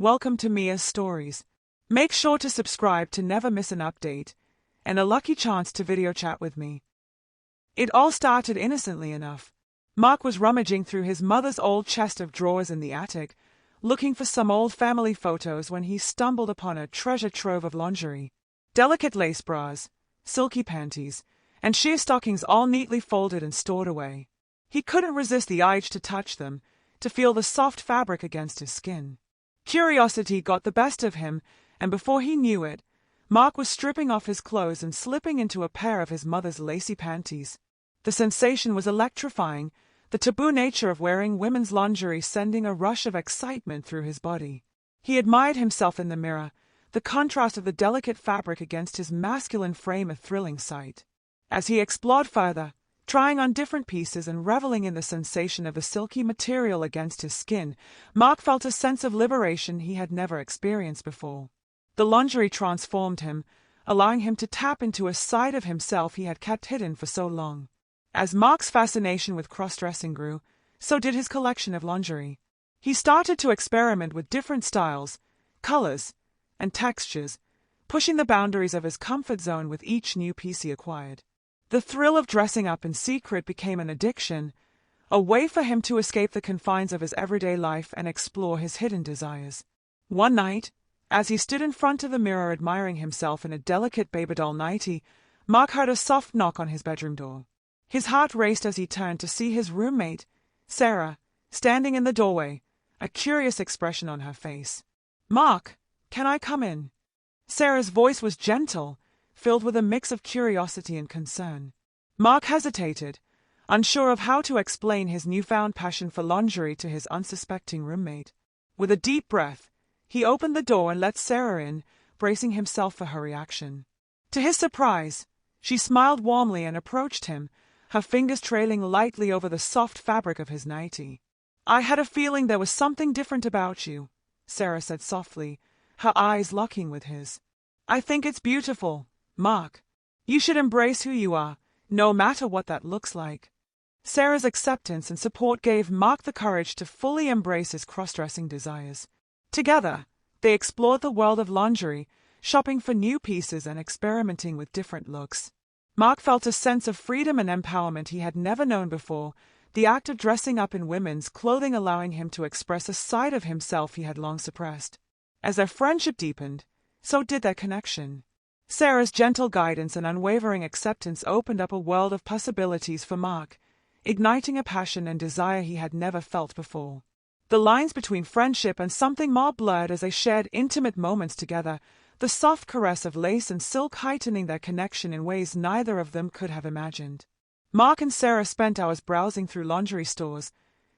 welcome to Mia's Stories. Make sure to subscribe to never miss an update, and a lucky chance to video chat with me. It all started innocently enough. Mark was rummaging through his mother's old chest of drawers in the attic, looking for some old family photos when he stumbled upon a treasure trove of lingerie. Delicate lace bras, silky panties, and sheer stockings all neatly folded and stored away. He couldn't resist the urge to touch them, to feel the soft fabric against his skin. Curiosity got the best of him, and before he knew it, Mark was stripping off his clothes and slipping into a pair of his mother's lacy panties. The sensation was electrifying, the taboo nature of wearing women's lingerie sending a rush of excitement through his body. He admired himself in the mirror, the contrast of the delicate fabric against his masculine frame a thrilling sight. As he explored further, trying on different pieces and reveling in the sensation of the silky material against his skin, Mark felt a sense of liberation he had never experienced before. The lingerie transformed him, allowing him to tap into a side of himself he had kept hidden for so long. As Mark's fascination with cross-dressing grew, so did his collection of lingerie. He started to experiment with different styles, colors, and textures, pushing the boundaries of his comfort zone with each new piece he acquired. The thrill of dressing up in secret became an addiction, a way for him to escape the confines of his everyday life and explore his hidden desires. One night, as he stood in front of the mirror admiring himself in a delicate baby doll nightie, Mark heard a soft knock on his bedroom door. His heart raced as he turned to see his roommate, Sarah, standing in the doorway, a curious expression on her face. "Mark, can I come in?" Sarah's voice was gentle, filled with a mix of curiosity and concern. Mark hesitated, unsure of how to explain his newfound passion for lingerie to his unsuspecting roommate. With a deep breath, he opened the door and let Sarah in, bracing himself for her reaction. To his surprise, she smiled warmly and approached him, her fingers trailing lightly over the soft fabric of his nightie. "I had a feeling there was something different about you," Sarah said softly, her eyes locking with his. "I think it's beautiful, Mark. You should embrace who you are, no matter what that looks like." Sarah's acceptance and support gave Mark the courage to fully embrace his cross-dressing desires. Together, they explored the world of lingerie, shopping for new pieces and experimenting with different looks. Mark felt a sense of freedom and empowerment he had never known before, the act of dressing up in women's clothing allowing him to express a side of himself he had long suppressed. As their friendship deepened, so did their connection. Sarah's gentle guidance and unwavering acceptance opened up a world of possibilities for Mark, igniting a passion and desire he had never felt before. The lines between friendship and something more blurred as they shared intimate moments together, the soft caress of lace and silk heightening their connection in ways neither of them could have imagined. Mark and Sarah spent hours browsing through lingerie stores,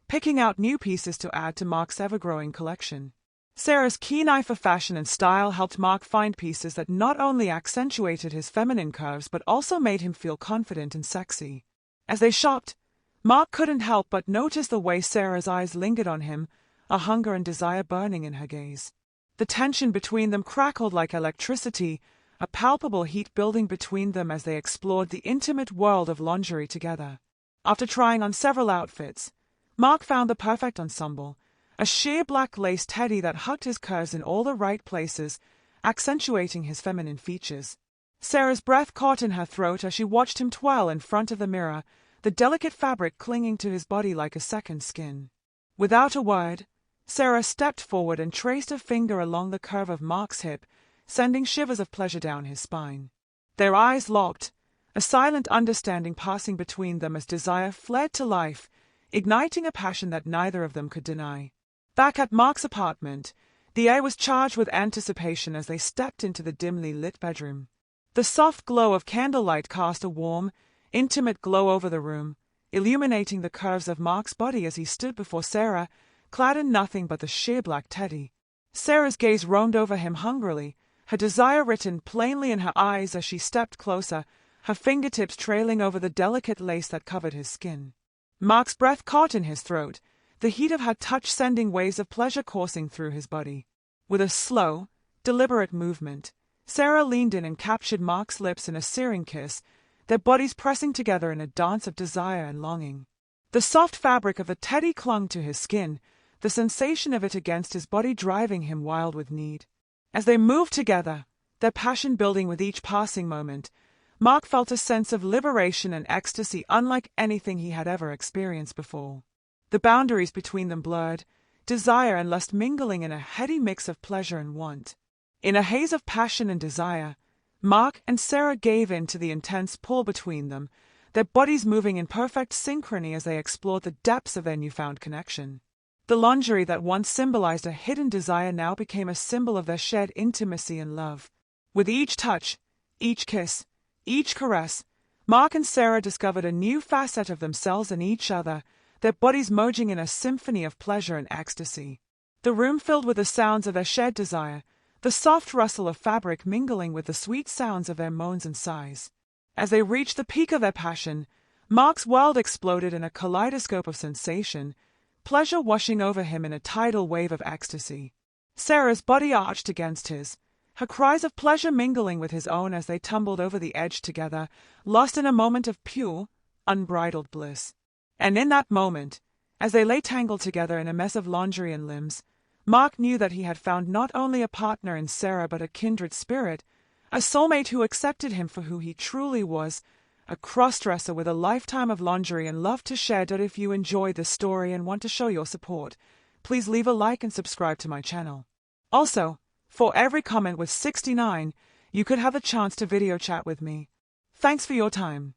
picking out new pieces to add to Mark's ever-growing collection. Sarah's keen eye for fashion and style helped Mark find pieces that not only accentuated his feminine curves but also made him feel confident and sexy. As they shopped, Mark couldn't help but notice the way Sarah's eyes lingered on him, a hunger and desire burning in her gaze. The tension between them crackled like electricity, a palpable heat building between them as they explored the intimate world of lingerie together. After trying on several outfits, Mark found the perfect ensemble, a sheer black lace teddy that hugged his curves in all the right places, accentuating his feminine features. Sarah's breath caught in her throat as she watched him twirl in front of the mirror, the delicate fabric clinging to his body like a second skin. Without a word, Sarah stepped forward and traced a finger along the curve of Mark's hip, sending shivers of pleasure down his spine. Their eyes locked, a silent understanding passing between them as desire fled to life, igniting a passion that neither of them could deny. Back at Mark's apartment, the air was charged with anticipation as they stepped into the dimly lit bedroom. The soft glow of candlelight cast a warm, intimate glow over the room, illuminating the curves of Mark's body as he stood before Sarah, clad in nothing but the sheer black teddy. Sarah's gaze roamed over him hungrily, her desire written plainly in her eyes as she stepped closer, her fingertips trailing over the delicate lace that covered his skin. Mark's breath caught in his throat, the heat of her touch sending waves of pleasure coursing through his body. With a slow, deliberate movement, Sarah leaned in and captured Mark's lips in a searing kiss, their bodies pressing together in a dance of desire and longing. The soft fabric of the teddy clung to his skin, the sensation of it against his body driving him wild with need. As they moved together, their passion building with each passing moment, Mark felt a sense of liberation and ecstasy unlike anything he had ever experienced before. The boundaries between them blurred, desire and lust mingling in a heady mix of pleasure and want. In a haze of passion and desire, Mark and Sarah gave in to the intense pull between them, their bodies moving in perfect synchrony as they explored the depths of their newfound connection. The lingerie that once symbolized a hidden desire now became a symbol of their shared intimacy and love. With each touch, each kiss, each caress, Mark and Sarah discovered a new facet of themselves and each other, their bodies merging in a symphony of pleasure and ecstasy. The room filled with the sounds of their shared desire, the soft rustle of fabric mingling with the sweet sounds of their moans and sighs. As they reached the peak of their passion, Mark's world exploded in a kaleidoscope of sensation, pleasure washing over him in a tidal wave of ecstasy. Sarah's body arched against his, her cries of pleasure mingling with his own as they tumbled over the edge together, lost in a moment of pure, unbridled bliss. And in that moment, as they lay tangled together in a mess of lingerie and limbs, Mark knew that he had found not only a partner in Sarah but a kindred spirit, a soulmate who accepted him for who he truly was, a crossdresser with a lifetime of lingerie and love to share. If you enjoyed this story and want to show your support, please leave a like and subscribe to my channel. Also, for every comment with 69, you could have a chance to video chat with me. Thanks for your time.